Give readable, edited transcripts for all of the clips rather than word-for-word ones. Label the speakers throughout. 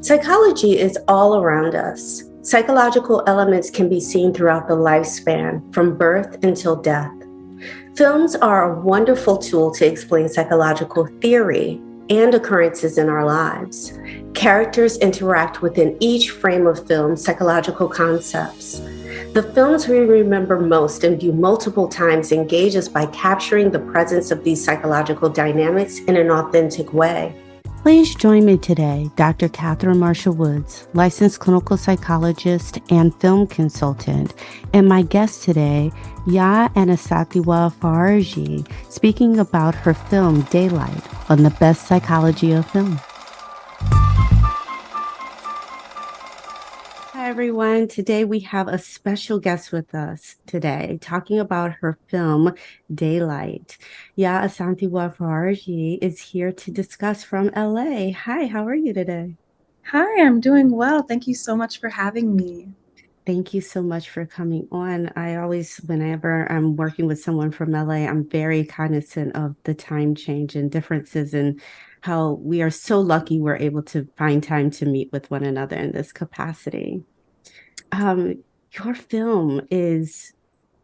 Speaker 1: Psychology is all around us. Psychological elements can be seen throughout the lifespan, from birth until death. Films are a wonderful tool to explain psychological theory and occurrences in our lives. Characters interact within each frame of film psychological concepts. The films we remember most and view multiple times engage us by capturing the presence of these psychological dynamics in an authentic way.
Speaker 2: Please join me today, Dr. Catherine Marshall Woods, licensed clinical psychologist and film consultant, and my guest today, Asantewaa Faraji, speaking about her film Daylight on the best psychology of film. Hi, everyone. Today we have a special guest with us today talking about her film Daylight. Asantewaa Faraji is here to discuss from LA. Hi, how are you today?
Speaker 3: Hi, I'm doing well. Thank you so much for having me.
Speaker 2: Thank you so much for coming on. I always, whenever I'm working with someone from LA, I'm very cognizant of the time change and differences and how we are so lucky we're able to find time to meet with one another in this capacity. Your film is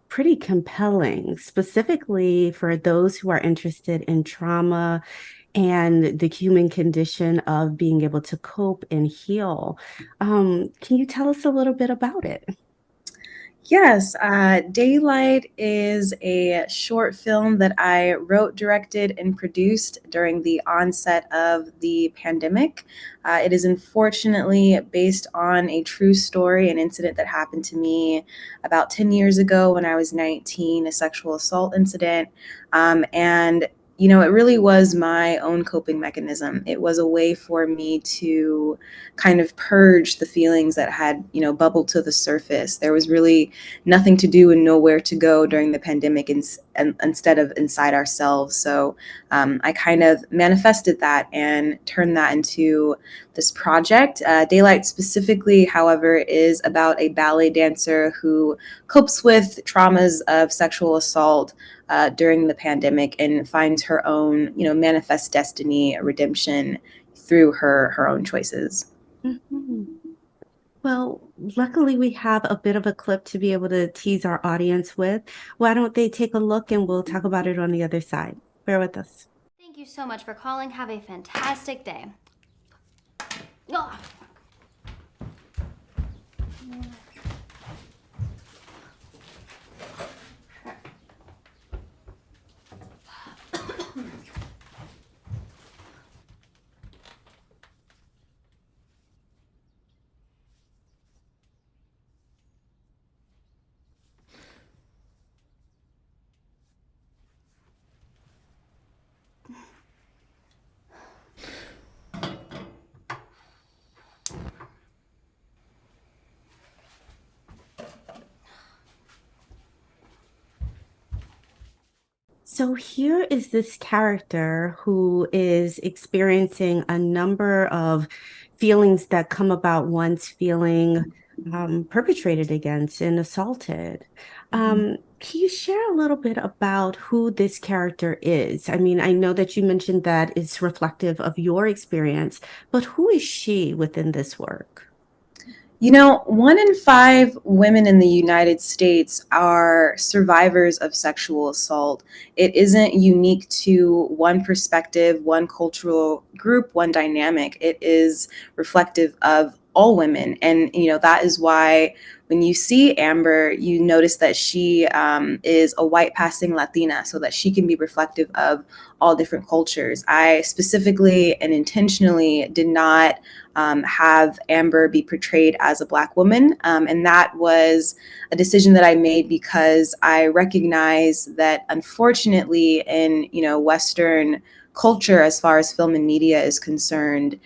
Speaker 2: pretty compelling, specifically for those who are interested in trauma and the human condition of being able to cope and heal. Can you tell us a little bit about it?
Speaker 3: Yes, Daylight is a short film that I wrote, directed, and produced during the onset of the pandemic. It is unfortunately based on a true story, an incident that happened to me about 10 years ago when I was 19, a sexual assault incident. And it really was my own coping mechanism. It was a way for me to kind of purge the feelings that had, bubbled to the surface. There was really nothing to do and nowhere to go during the pandemic instead of inside ourselves. So I kind of manifested that and turned that into this project. Daylight specifically, however, is about a ballet dancer who copes with traumas of sexual assault during the pandemic and finds her own, manifest destiny, redemption through her own choices.
Speaker 2: Mm-hmm. Well, luckily we have a bit of a clip to be able to tease our audience with. Why don't they take a look and we'll talk about it on the other side. Bear with us.
Speaker 4: Thank you so much for calling. Have a fantastic day. Oh.
Speaker 2: So here is this character who is experiencing a number of feelings that come about once feeling perpetrated against and assaulted. Can you share a little bit about who this character is? I mean, I know that you mentioned that it's reflective of your experience, but who is she within this work?
Speaker 3: 1 in 5 women in the United States are survivors of sexual assault. It isn't unique to one perspective, one cultural group, one dynamic. It is reflective of all women. And, that is why when you see Amber, you notice that she is a white passing Latina, so that she can be reflective of all different cultures. I specifically and intentionally did not have Amber be portrayed as a Black woman. And that was a decision that I made because I recognize that unfortunately in, Western culture, as far as film and media is concerned,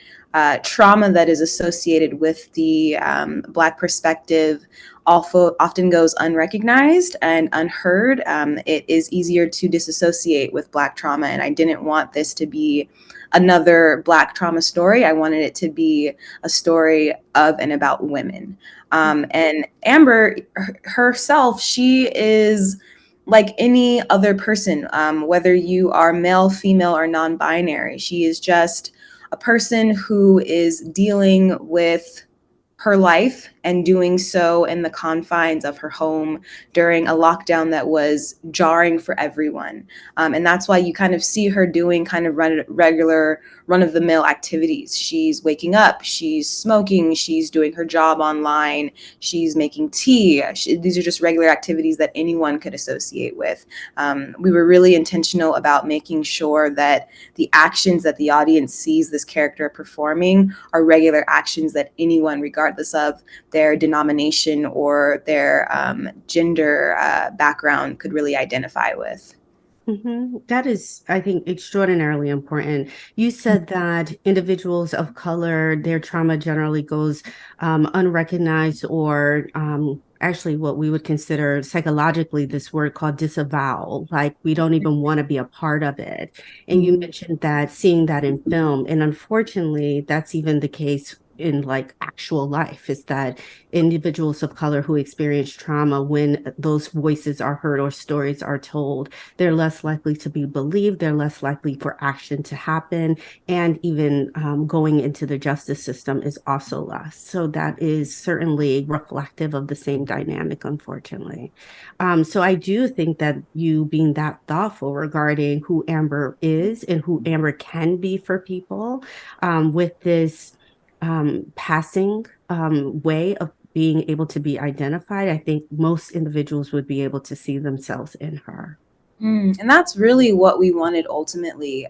Speaker 3: trauma that is associated with the Black perspective often goes unrecognized and unheard. It is easier to disassociate with Black trauma, and I didn't want this to be another Black trauma story. I wanted it to be a story of and about women. And Amber herself, she is like any other person, whether you are male, female, or non-binary. She is just a person who is dealing with her life and doing so in the confines of her home during a lockdown that was jarring for everyone. And that's why you kind of see her doing kind of regular run-of-the-mill activities. She's waking up, she's smoking, she's doing her job online, she's making tea. These are just regular activities that anyone could associate with. We were really intentional about making sure that the actions that the audience sees this character performing are regular actions that anyone, regardless of their denomination or their gender background, could really identify with.
Speaker 2: That is, I think, extraordinarily important. You said that individuals of color, their trauma generally goes unrecognized or actually what we would consider psychologically this word called disavowal, like we don't even want to be a part of it. And you mentioned that seeing that in film, and unfortunately, that's even the case in like actual life, is that individuals of color who experience trauma, when those voices are heard or stories are told, they're less likely to be believed, they're less likely for action to happen, and even going into the justice system is also less. So that is certainly reflective of the same dynamic, unfortunately. So I do think that you being that thoughtful regarding who Amber is and who Amber can be for people with this passing way of being able to be identified, I think most individuals would be able to see themselves in her.
Speaker 3: And that's really what we wanted ultimately.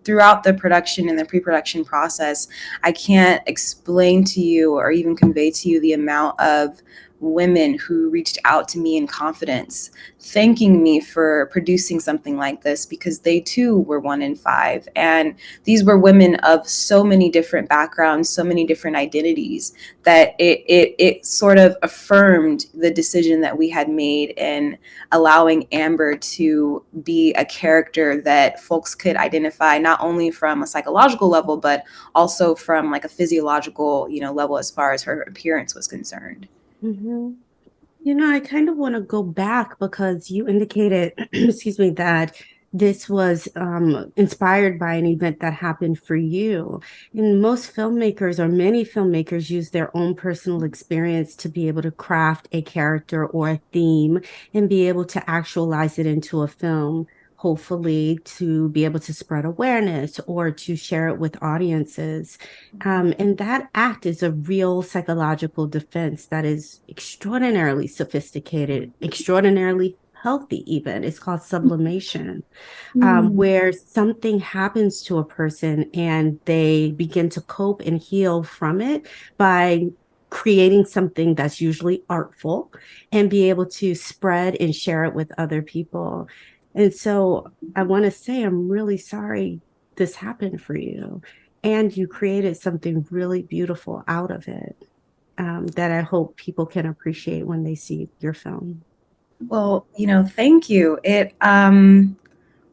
Speaker 3: Throughout the production and the pre-production process, I can't explain to you or even convey to you the amount of women who reached out to me in confidence, thanking me for producing something like this, because they too were 1 in 5. And these were women of so many different backgrounds, so many different identities, that it sort of affirmed the decision that we had made in allowing Amber to be a character that folks could identify not only from a psychological level, but also from like a physiological, level as far as her appearance was concerned.
Speaker 2: Mm-hmm. I kind of want to go back because you indicated, excuse me, that this was inspired by an event that happened for you. And most filmmakers or many filmmakers use their own personal experience to be able to craft a character or a theme and be able to actualize it into a film, hopefully to be able to spread awareness or to share it with audiences. And that act is a real psychological defense that is extraordinarily sophisticated, extraordinarily healthy, even. It's called sublimation, where something happens to a person and they begin to cope and heal from it by creating something that's usually artful and be able to spread and share it with other people. And so I want to say, I'm really sorry this happened for you. And you created something really beautiful out of it that I hope people can appreciate when they see your film.
Speaker 3: Well, thank you. It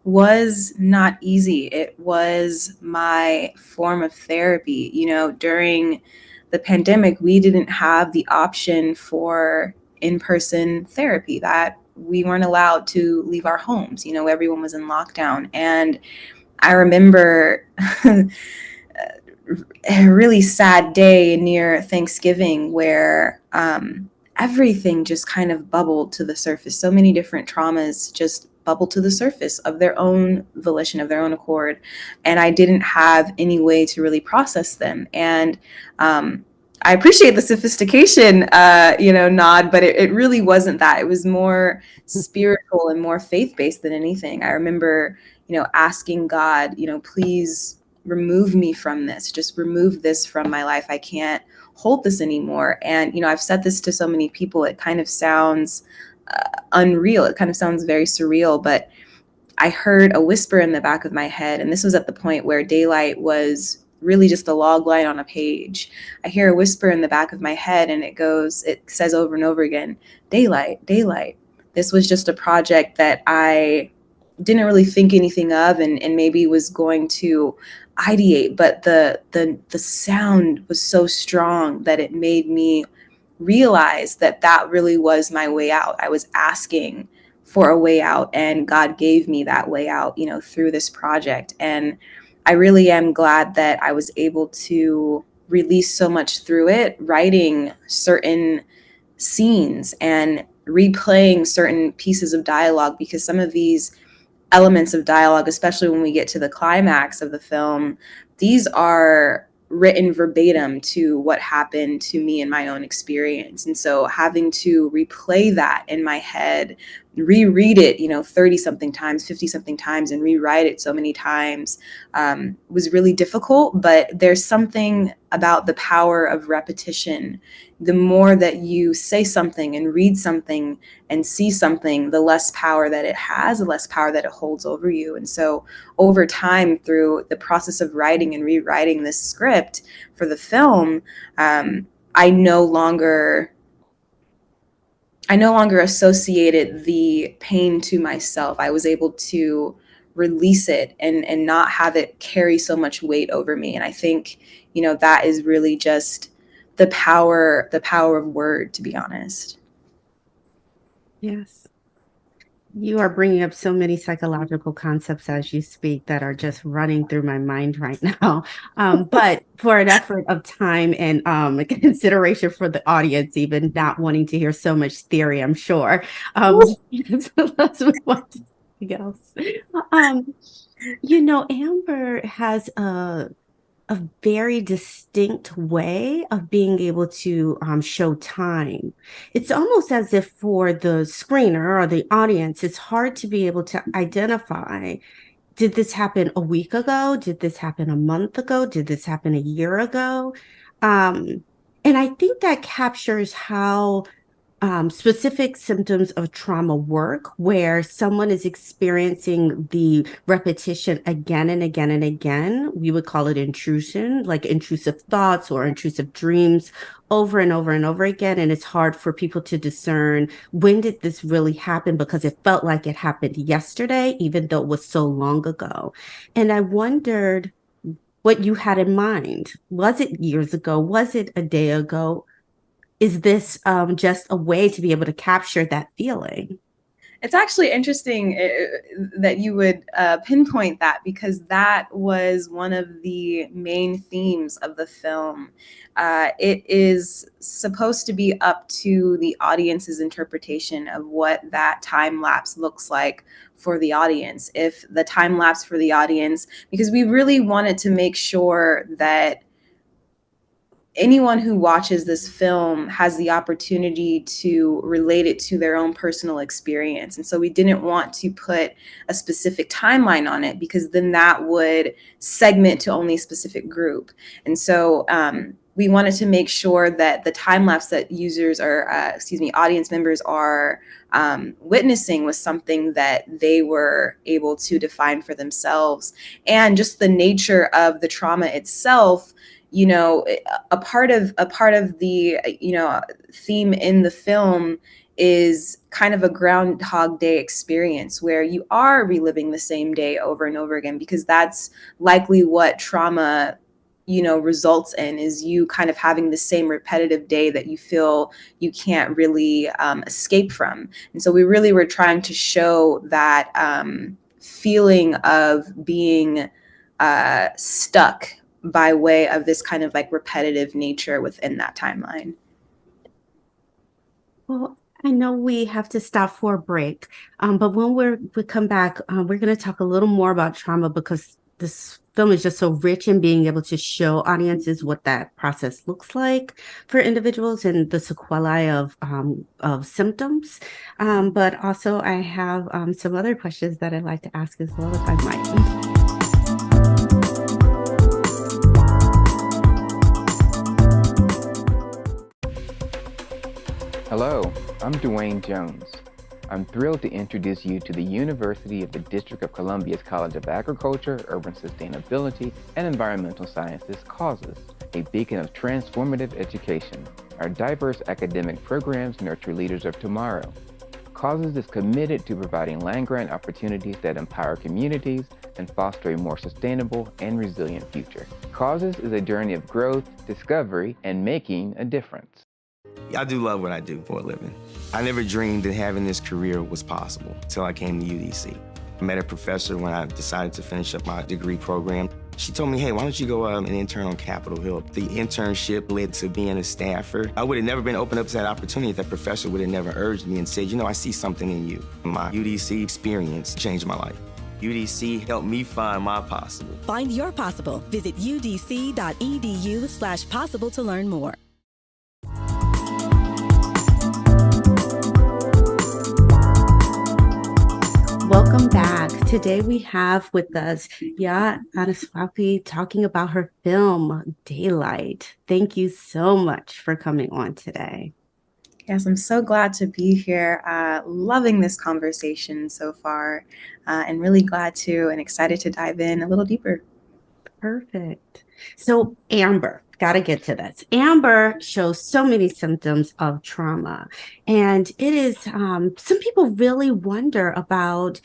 Speaker 3: was not easy. It was my form of therapy. During the pandemic, we didn't have the option for in-person therapy, that we weren't allowed to leave our homes. Everyone was in lockdown. And I remember a really sad day near Thanksgiving where everything just kind of bubbled to the surface. So many different traumas just bubbled to the surface of their own volition, of their own accord. And I didn't have any way to really process them. And I appreciate the sophistication, nod, but it really wasn't that. It was more spiritual and more faith-based than anything. I remember, asking God, please remove me from this. Just remove this from my life. I can't hold this anymore. And, I've said this to so many people, it kind of sounds unreal. It kind of sounds very surreal, but I heard a whisper in the back of my head. And this was at the point where daylight was really just a log line on a page. I hear a whisper in the back of my head and it says over and over again, daylight, daylight. This was just a project that I didn't really think anything of and maybe was going to ideate, but the sound was so strong that it made me realize that really was my way out. I was asking for a way out, and God gave me that way out, through this project. And I really am glad that I was able to release so much through it, writing certain scenes and replaying certain pieces of dialogue, because some of these elements of dialogue, especially when we get to the climax of the film, these are written verbatim to what happened to me in my own experience. And so having to replay that in my head, reread it, 30 something times, 50 something times, and rewrite it so many times was really difficult. But there's something about the power of repetition. The more that you say something and read something and see something, the less power that it has, the less power that it holds over you. And so over time, through the process of writing and rewriting this script for the film, I no longer associated the pain to myself. I was able to release it and not have it carry so much weight over me. And I think, that is really just the power of word, to be honest.
Speaker 2: Yes. You are bringing up so many psychological concepts as you speak that are just running through my mind right now. But for an effort of time and consideration for the audience, even not wanting to hear so much theory, I'm sure. So let's move on to something else. Amber has a very distinct way of being able to show time. It's almost as if for the screener or the audience, it's hard to be able to identify, did this happen a week ago? Did this happen a month ago? Did this happen a year ago? And I think that captures how specific symptoms of trauma work, where someone is experiencing the repetition again and again and again. We would call it intrusion, like intrusive thoughts or intrusive dreams over and over and over again. And it's hard for people to discern, when did this really happen? Because it felt like it happened yesterday, even though it was so long ago. And I wondered what you had in mind. Was it years ago? Was it a day ago? Is this just a way to be able to capture that feeling?
Speaker 3: It's actually interesting that you would pinpoint that, because that was one of the main themes of the film. It is supposed to be up to the audience's interpretation of what that time lapse looks like for the audience. If the time lapse for the audience, because we really wanted to make sure that anyone who watches this film has the opportunity to relate it to their own personal experience. And so we didn't want to put a specific timeline on it, because then that would segment to only a specific group. And so we wanted to make sure that the time lapse that users or, audience members are witnessing was something that they were able to define for themselves. And just the nature of the trauma itself, a part of the theme in the film is kind of a Groundhog Day experience, where you are reliving the same day over and over again, because that's likely what trauma results in, is you kind of having the same repetitive day that you feel you can't really escape from. And so we really were trying to show that feeling of being stuck by way of this kind of like repetitive nature within that timeline.
Speaker 2: Well, I know we have to stop for a break, but when we come back, we're going to talk a little more about trauma, because this film is just so rich in being able to show audiences what that process looks like for individuals and the sequelae of symptoms. But also I have some other questions that I'd like to ask as well, if I might.
Speaker 5: Hello, I'm Dwayne Jones. I'm thrilled to introduce you to the University of the District of Columbia's College of Agriculture, Urban Sustainability, and Environmental Sciences Causes, a beacon of transformative education. Our diverse academic programs nurture leaders of tomorrow. Causes is committed to providing land-grant opportunities that empower communities and foster a more sustainable and resilient future. Causes is a journey of growth, discovery, and making a difference.
Speaker 6: I do love what I do for a living. I never dreamed that having this career was possible until I came to UDC. I met a professor when I decided to finish up my degree program. She told me, hey, why don't you go and intern on Capitol Hill? The internship led to being a staffer. I would have never been opened up to that opportunity if that professor would have never urged me and said, I see something in you. My UDC experience changed my life. UDC helped me find my possible.
Speaker 7: Find your possible. Visit udc.edu/possible to learn more.
Speaker 2: Welcome back. Today we have with us Asantewaa talking about her film, Daylight. Thank you so much for coming on today.
Speaker 3: Yes, I'm so glad to be here. Loving this conversation so far, and really glad to and excited to dive in a little deeper.
Speaker 2: Perfect. So Amber, got to get to this. Amber shows so many symptoms of trauma, and it is some people really wonder about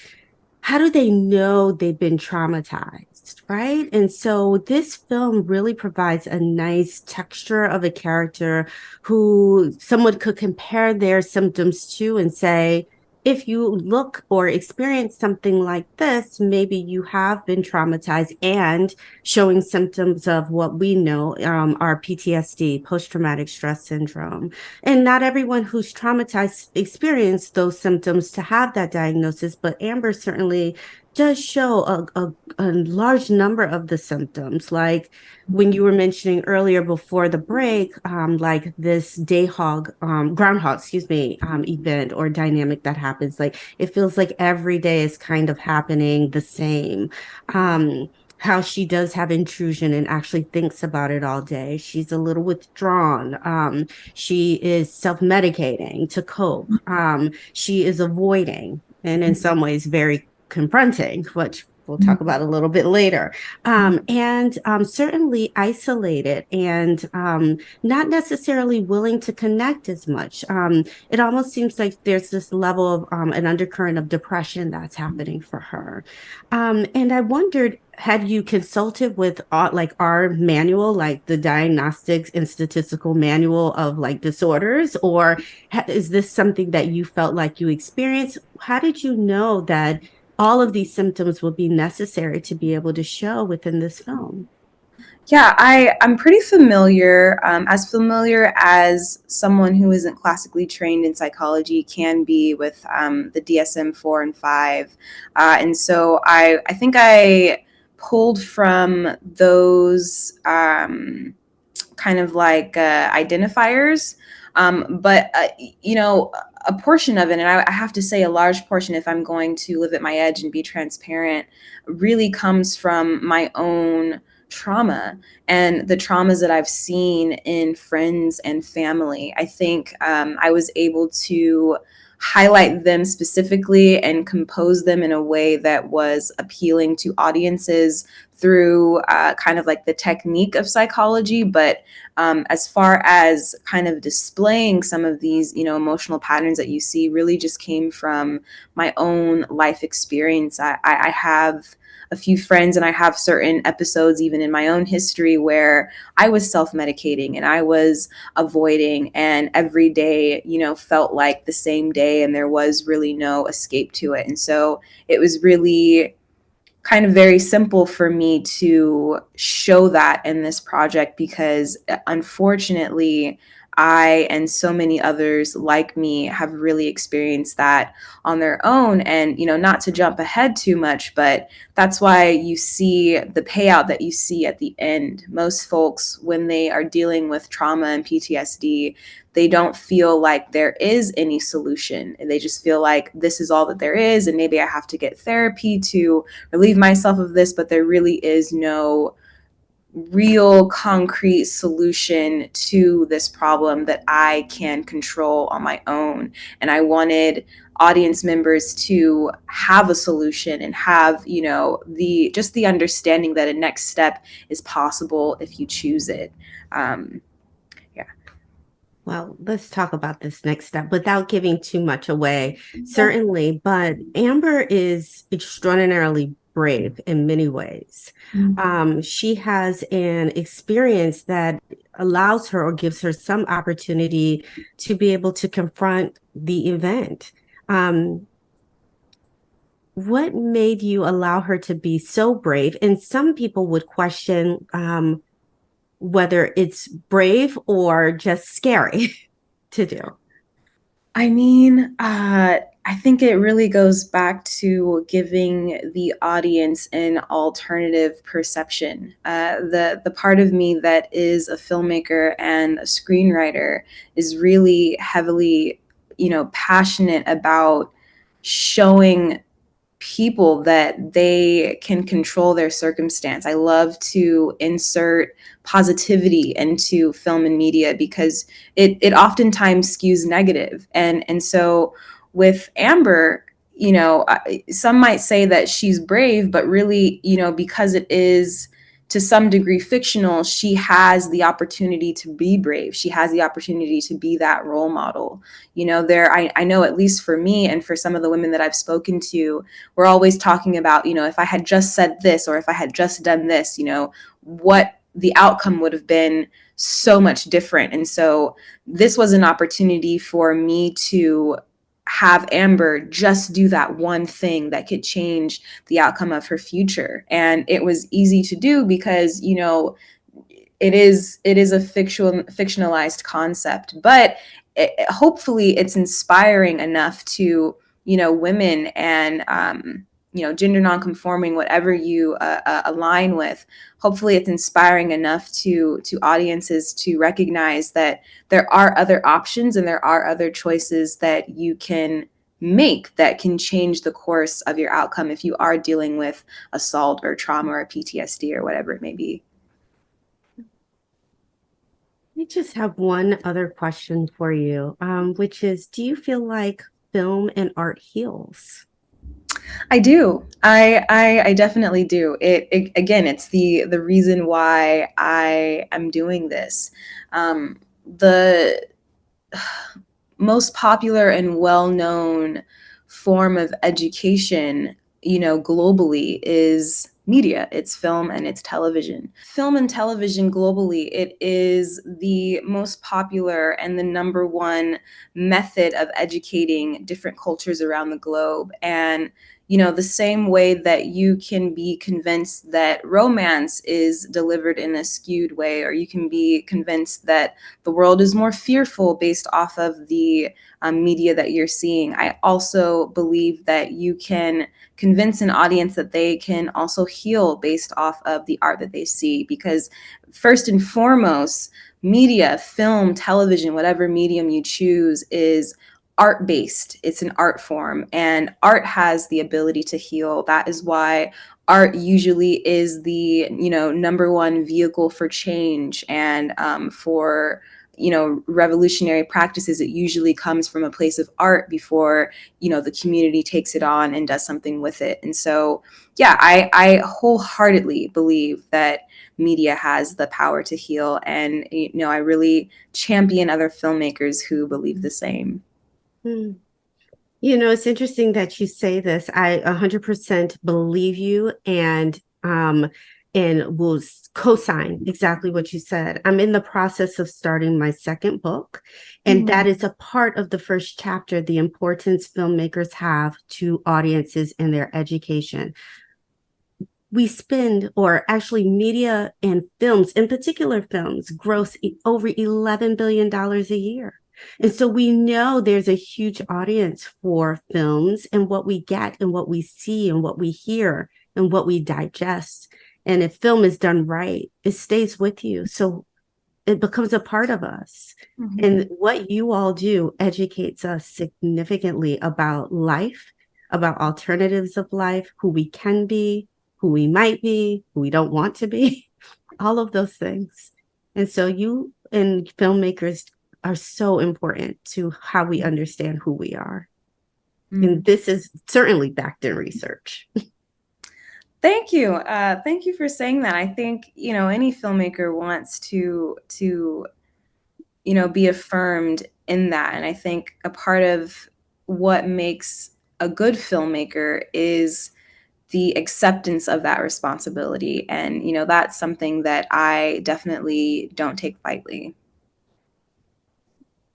Speaker 2: how do they know they've been traumatized, right? And so this film really provides a nice texture of a character who someone could compare their symptoms to and say, if you look or experience something like this, maybe you have been traumatized, and showing symptoms of what we know are PTSD, post-traumatic stress syndrome. And not everyone who's traumatized experienced those symptoms to have that diagnosis, but Amber certainly does show a large number of the symptoms, like when you were mentioning earlier before the break, like this groundhog, event or dynamic that happens. Like it feels like every day is kind of happening the same. How she does have intrusion and actually thinks about it all day. She's a little withdrawn. She is self-medicating to cope. She is avoiding, and in some ways very confronting, which we'll talk about a little bit later, and certainly isolated and not necessarily willing to connect as much. It almost seems like there's this level of an undercurrent of depression that's happening for her. And I wondered, had you consulted with like our manual, like the Diagnostics and Statistical Manual of like disorders, or is this something that you felt like you experienced? How did you know that all of these symptoms will be necessary to be able to show within this film?
Speaker 3: Yeah, I'm pretty familiar, as familiar as someone who isn't classically trained in psychology can be with the DSM-4 and 5. And so I think I pulled from those kind of like identifiers. But a portion of it, and I have to say a large portion, if I'm going to live at my edge and be transparent, really comes from my own trauma and the traumas that I've seen in friends and family. I think I was able to highlight them specifically and compose them in a way that was appealing to audiences through kind of like the technique of psychology. But as far as kind of displaying some of these, emotional patterns that you see really just came from my own life experience. I have a few friends, and I have certain episodes even in my own history where I was self-medicating and I was avoiding, and every day, felt like the same day, and there was really no escape to it. And so it was really kind of very simple for me to show that in this project, because unfortunately, I and so many others like me have really experienced that on their own. And, not to jump ahead too much, but that's why you see the payout that you see at the end. Most folks, when they are dealing with trauma and PTSD, they don't feel like there is any solution. They just feel like this is all that there is, and maybe I have to get therapy to relieve myself of this, but there really is no real concrete solution to this problem that I can control on my own. And I wanted audience members to have a solution and have, the understanding that a next step is possible if you choose it.
Speaker 2: Well, let's talk about this next step without giving too much away, certainly. But Amber is extraordinarily brave in many ways. She has an experience that allows her or gives her some opportunity to be able to confront the event. what made you allow her to be so brave? And some people would question whether it's brave or just scary to do.
Speaker 3: I mean, I think it really goes back to giving the audience an alternative perception. The part of me that is a filmmaker and a screenwriter is really heavily, passionate about showing people that they can control their circumstance. I love to insert positivity into film and media because it oftentimes skews negative. And so with Amber, some might say that she's brave, but really, because it is to some degree fictional, she has the opportunity to be brave. She has the opportunity to be that role model. I know, at least for me and for some of the women that I've spoken to, we're always talking about, if I had just said this or if I had just done this, what the outcome would have been so much different. And so this was an opportunity for me to have Amber just do that one thing that could change the outcome of her future. And it was easy to do because, it is a fictionalized concept, but hopefully it's inspiring enough to, women and, gender nonconforming, whatever you align with. Hopefully it's inspiring enough to audiences to recognize that there are other options and there are other choices that you can make that can change the course of your outcome if you are dealing with assault or trauma or PTSD or whatever it may be.
Speaker 2: I just have one other question for you, which is, do you feel like film and art heals?
Speaker 3: I do. I definitely do. It again, it's the reason why I am doing this. The most popular and well-known form of education, globally is media. It's film and it's television. Film and television globally, it is the most popular and the number one method of educating different cultures around the globe. And the same way that you can be convinced that romance is delivered in a skewed way, or you can be convinced that the world is more fearful based off of the media that you're seeing. I also believe that you can convince an audience that they can also heal based off of the art that they see. Because first and foremost, media, film, television, whatever medium you choose, is art-based. It's an art form, and art has the ability to heal. That is why art usually is the number one vehicle for change and for revolutionary practices. It usually comes from a place of art before the community takes it on and does something with it. And so yeah, I wholeheartedly believe that media has the power to heal, and I really champion other filmmakers who believe the same.
Speaker 2: Hmm. It's interesting that you say this. I 100% believe you and will co-sign exactly what you said. I'm in the process of starting my second book, and that is a part of the first chapter, the importance filmmakers have to audiences and their education. We spend, or actually media and films, in particular films, gross over $11 billion a year. And so we know there's a huge audience for films and what we get and what we see and what we hear and what we digest. And if film is done right, it stays with you. So it becomes a part of us. Mm-hmm. And what you all do educates us significantly about life, about alternatives of life, who we can be, who we might be, who we don't want to be, all of those things. And so you and filmmakers are so important to how we understand who we are. And this is certainly backed in research.
Speaker 3: Thank you. Thank you for saying that. I think, any filmmaker wants to be affirmed in that. And I think a part of what makes a good filmmaker is the acceptance of that responsibility. And, that's something that I definitely don't take lightly.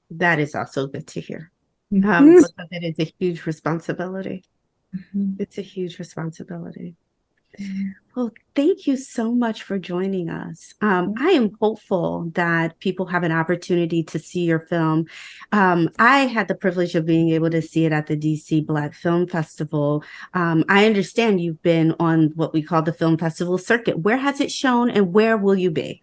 Speaker 2: That is also good to hear. Because it is a huge responsibility. It's a huge responsibility. Well, thank you so much for joining us. I am hopeful that people have an opportunity to see your film. I had the privilege of being able to see it at the DC Black Film Festival. I understand you've been on what we call the film festival circuit. Where has it shown and where will you be?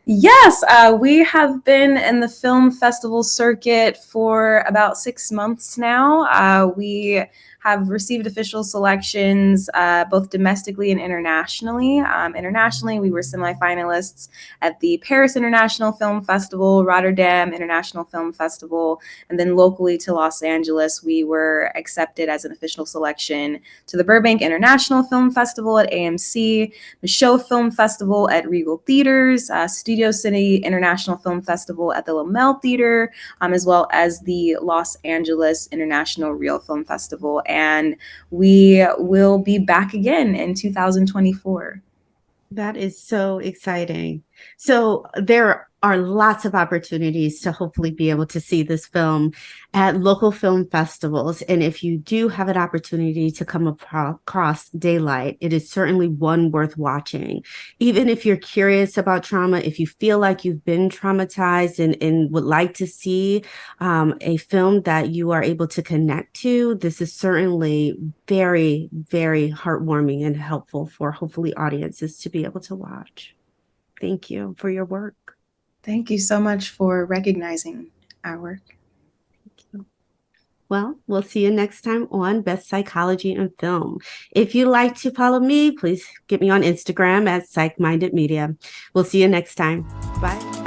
Speaker 3: Yes, we have been in the film festival circuit for about 6 months now. We have received official selections both domestically and internationally. Internationally, we were semifinalists at the Paris International Film Festival, Rotterdam International Film Festival, and then locally to Los Angeles, we were accepted as an official selection to the Burbank International Film Festival at AMC, the Show Film Festival at Regal Theaters, Studio City International Film Festival at the Lamel Theater, as well as the Los Angeles International Reel Film Festival. And we will be back again in 2024.
Speaker 2: That is so exciting. So there are lots of opportunities to hopefully be able to see this film at local film festivals. And if you do have an opportunity to come across Daylight, it is certainly one worth watching. Even if you're curious about trauma, if you feel like you've been traumatized and would like to see a film that you are able to connect to, this is certainly very, very heartwarming and helpful for hopefully audiences to be able to watch. Thank you for your work.
Speaker 3: Thank you so much for recognizing our work.
Speaker 2: Thank you. Well, we'll see you next time on Best Psychology in Film. If you'd like to follow me, please get me on Instagram at Psych Minded Media. We'll see you next time. Bye.